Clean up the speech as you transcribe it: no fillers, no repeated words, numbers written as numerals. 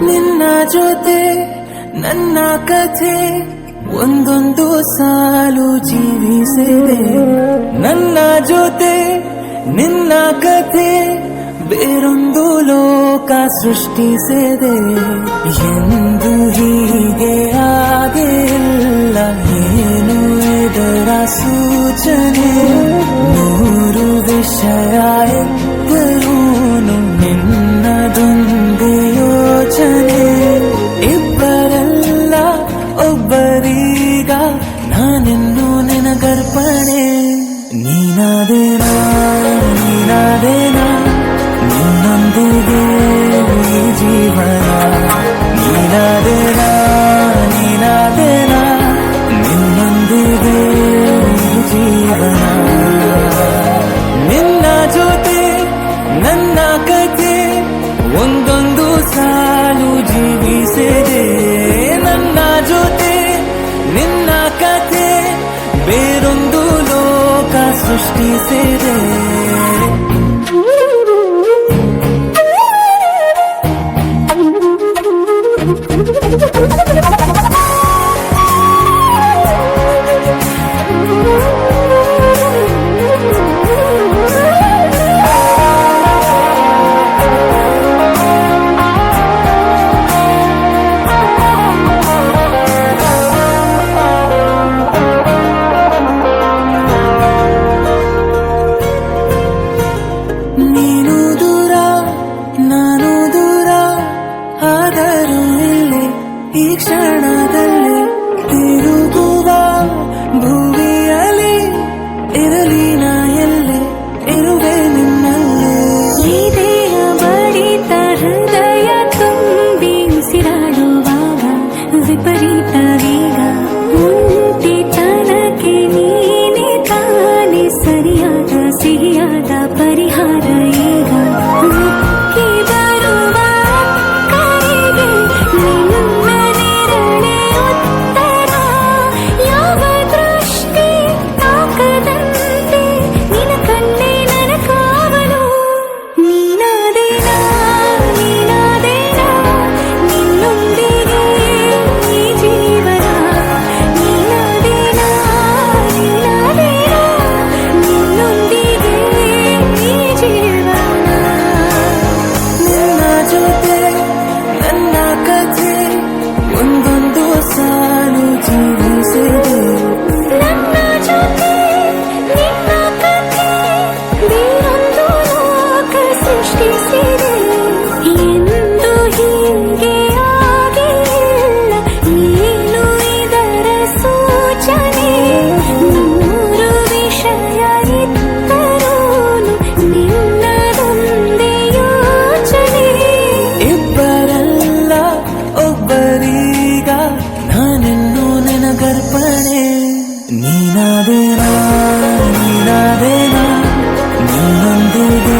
ನಿನ್ನ ಜೊತೆ ನನ್ನ ಕಥೆ ಒಂದೊಂದು ಸಾಲು ಜೀವಿಸಿದೆ. ನನ್ನ ಜೊತೆ ನಿನ್ನ ಕಥೆ ಬೇರೊಂದು ಲೋಕ ಸೃಷ್ಟಿಸಿದೆ. ಎಂದು ಹೀಗೆ ಆಗಿಲ್ಲ, ಏನು ಇದರ ಸೂಚನೆ? ನೂರು ವಿಷಯ ಇಬ್ಬರೂನು ನಿನ್ನದೊಂದೇ ಯೋಚನೆ. ಇಬ್ಬರಲ್ಲ ಒಬ್ಬರೀಗ ನಾನಿನ್ನು ನಿನಗರ್ಪಣೆ. ನೀನಾದೇನಾ ನೀನಾದೇನಾ ನಿನ್ನೊಂದಿಗೆ ಈ ಜೀವನ. ನೀನಾದೇನಾ ನೀನಾದೇನಾ ನಿನ್ನೊಂದಿಗೆ ಈ ಜೀವನ. ನಿನ್ನ ಜೊತೆ ನನ್ನ ಕಥೆ ಒಂದೊಂದು ಸಾಲು ಜೀವಿಸಿದೆ. ನನ್ನ ಜೊತೆ ನಿನ್ನ ಕಥೆ ಬೇರೊಂದು ಲೋಕ ಸೃಷ್ಟಿಸಿದೆ. ನೀನು ದೂರ ನಾನು ದೂರ ಆದರೂ ಇಲ್ಲಿ ಈ ಕ್ಷಣದಲ್ಲಿ ತಿರುಗುವ ಭೂಮಿಯಲ್ಲಿ ಇರಲಿ ನಾ ಎಲ್ಲೆ ಇರುವೆ ನಿನ್ನಲ್ಲಿ. ಈ ದೇಹ ಬಡಿತ ಹೃದಯ ತುಂಬಿ ಉಸಿರಾಡುವಾಗ ವಿಪರೀತ ವೇಗ. ಒಂಟಿತನಕ್ಕೆ ನೀನೆ ತಾನೆ ಸರಿಯಾದ ಸಿಹಿಯಾದ ಪರಿಹಾರ. ಈಗ ಉಕ್ಕಿ ಬರುವ ಕರೆಗೆ ನಿನ್ನ ನೆರಳೆ ಉತ್ತರ. ಯಾವ ದೃಷ್ಟಿ ತಾಕದಂತೆ ನಿನ ಕಣ್ಣೆ ನನ್ನ ಕಾವಲು. ನೀನಾದೇನಾ ನೀನಾದೇನಾ ನಿನ್ನೊಂದಿಗೆ ಈ ಜೀವನ. ನೀನಾದೇನಾ ನೀನಾದೇನಾ ನಿನ್ನೊಂದಿಗೆ ಈ ಜೀವನ. ನಿನ್ನ ಜೊತೆ ನನ್ನ ಕಥೆ ಒಂದೊಂದು ಸಾಲು ಜೀವಿಸಿದೆ. ನನ್ನ ಜೊತೆ ನಿನ್ನ ಕಥೆ ಬೇರೊಂದು ಲೋಕ ಸೃಷ್ಟಿಸಿದೆ. ಎಂದು ಹೀಗೆ ಆಗಿಲ್ಲ, ಏನು ಇದರ ಸೂಚನೆ? ನೂರು ವಿಷಯ ಇದ್ದರೂನು ನಿನ್ನದೊಂದೇ ಯೋಚನೆ. ಇಬ್ಬರಲ್ಲ ಒಬ್ಬರೀಗ ನಾನಿನ್ನು ನಿನಗರ್ಪಣೆ. ನೀನಾದೇನಾ ನೀನಾದೇನಾ ನಿನ್ನೊಂದಿಗೆ